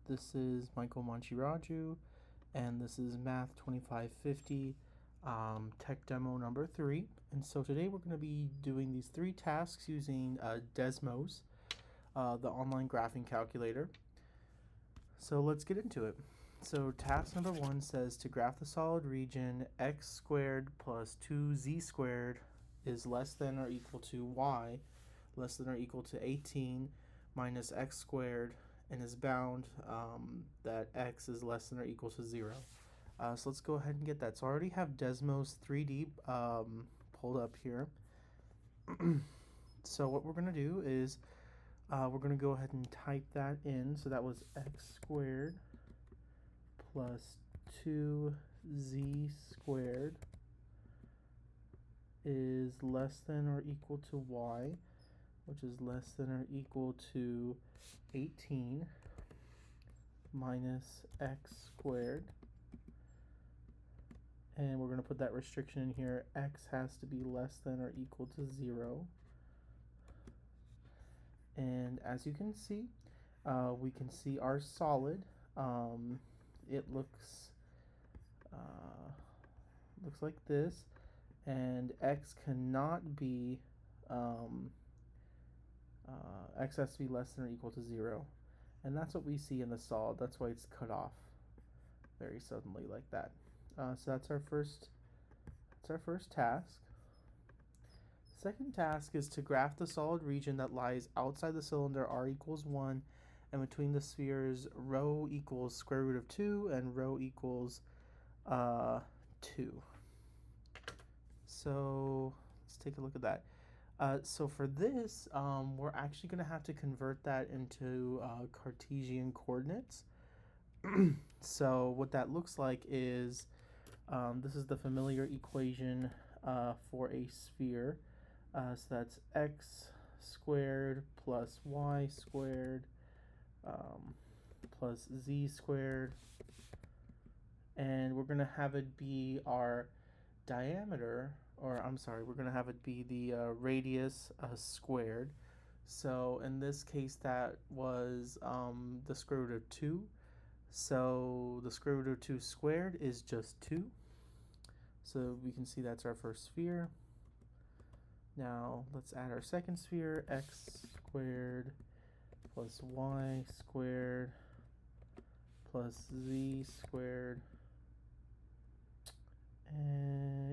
This is Michael Manchiraju, and this is Math 2550 Tech Demo number 3. And so today we're going to be doing these 3 tasks using Desmos, the online graphing calculator. So let's get into it. So task number 1 says to graph the solid region x squared plus 2z squared is less than or equal to y less than or equal to 18 minus x squared, and is bound that x is less than or equal to 0. So let's go ahead and get that. So I already have Desmos 3D pulled up here. So what we're going to do is we're going to go ahead and type that in. So that was x squared plus 2z squared is less than or equal to y, which is less than or equal to 18 minus x squared. And we're going to put that restriction in here. X has to be less than or equal to 0. And as you can see, we can see our solid. It looks like this, and x cannot be x has to be less than or equal to 0, and that's what we see in the solid. That's why it's cut off very suddenly like that. So that's our first task. The second task is to graph the solid region that lies outside the cylinder r equals 1 and between the spheres rho equals square root of 2 and rho equals 2. So let's take a look at that. So for this, we're actually going to have to convert that into Cartesian coordinates. So what that looks like is this is the familiar equation for a sphere. So that's x squared plus y squared plus z squared. And we're going to have it be our diameter, or I'm sorry, we're going to have it be the radius squared. So in this case, that was the square root of 2. So the square root of 2 squared is just 2. So we can see that's our first sphere. Now let's add our second sphere, x squared plus y squared plus z squared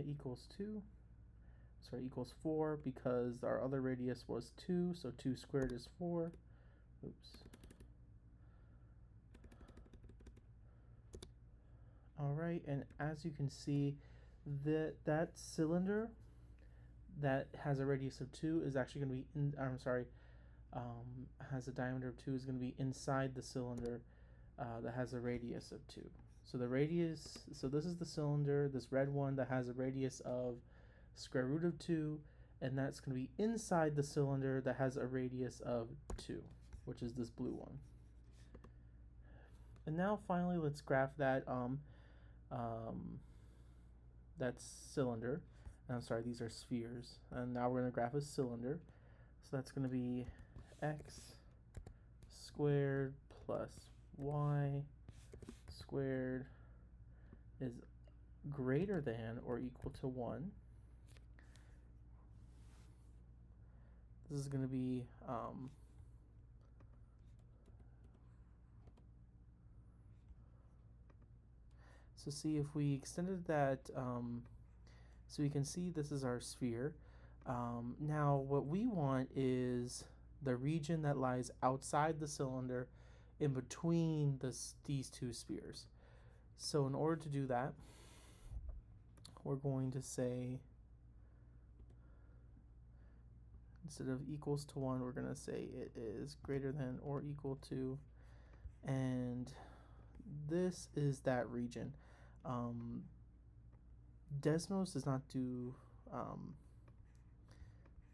equals 2. Sorry, equals 4, because our other radius was 2, so 2 squared is 4. Oops. All right, and as you can see, that cylinder that has a radius of 2 is actually going to be has a diameter of 2 is going to be inside the cylinder that has a radius of 2. So the radius, so this is the cylinder, this red one that has a radius of square root of 2, and that's going to be inside the cylinder that has a radius of 2, which is this blue one. And now finally, let's graph that that cylinder. I'm sorry, these are spheres. And now we're going to graph a cylinder. So that's going to be x squared plus y squared is greater than or equal to 1. This is going to be so see if we extended that, so we can see this is our sphere. Now what we want is the region that lies outside the cylinder in between these two spheres. So in order to do that, we're going to say, instead of equals to 1, we're going to say it is greater than or equal to, and this is that region. Desmos does not do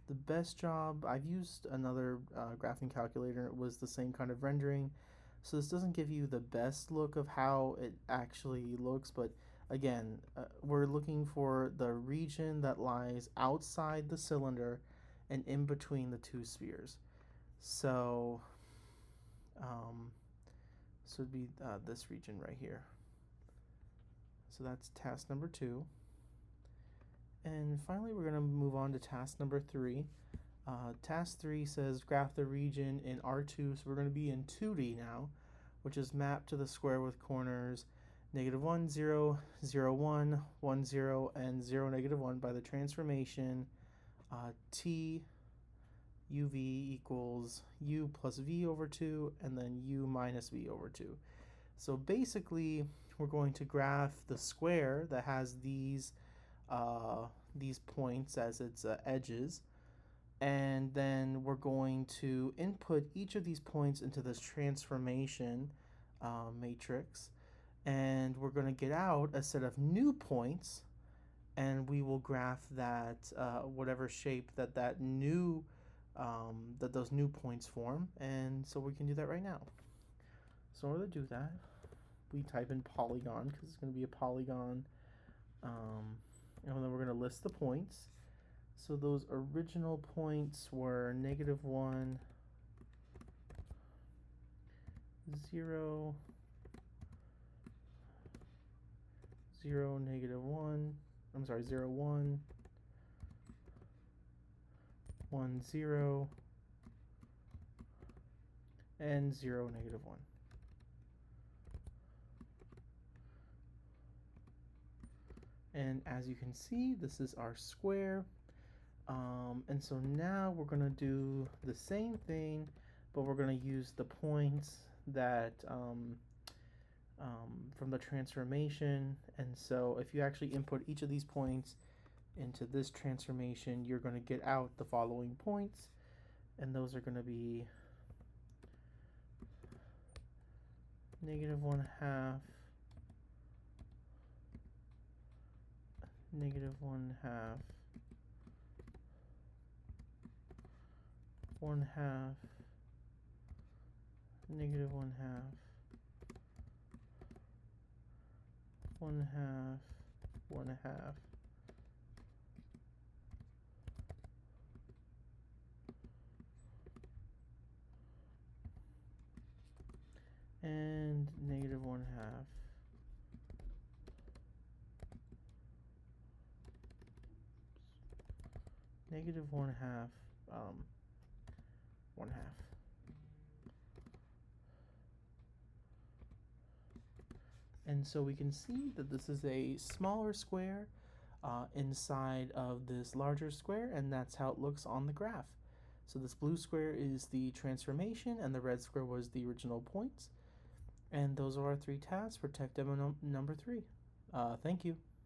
the best job. I've used another graphing calculator. It was the same kind of rendering. So this doesn't give you the best look of how it actually looks, but again, we're looking for the region that lies outside the cylinder and in between the two spheres. So So it'd be this region right here. So that's task number 2. And finally, we're going to move on to task number 3. Task 3 says graph the region in R2, so we're going to be in 2D now, which is mapped to the square with corners -1, 0, 0, 1, 1, 0, and 0, -1 by the transformation t uv equals u plus v over 2, and then u minus v over 2. So basically, we're going to graph the square that has these points as its edges, and then we're going to input each of these points into this transformation matrix, and we're going to get out a set of new points, and we will graph that whatever shape that those new points form. And so we can do that right now. So in order to do that, we type in polygon because it's going to be a polygon, and then we're going to list the points. So those original points were -1, 0, 0, -1. I'm sorry, 0, 1, 1, 0, and 0, -1. And as you can see, this is our square. And so now we're going to do the same thing, but we're going to use the points that from the transformation. And so if you actually input each of these points into this transformation, you're going to get out the following points, and those are going to be -1/2, -1/2, 1/2, -1/2, 1/2, 1/2, and -1/2. -1/2, 1/2. And so we can see that this is a smaller square inside of this larger square, and that's how it looks on the graph. So this blue square is the transformation, and the red square was the original points. And those are our 3 tasks for tech demo number 3. Thank you.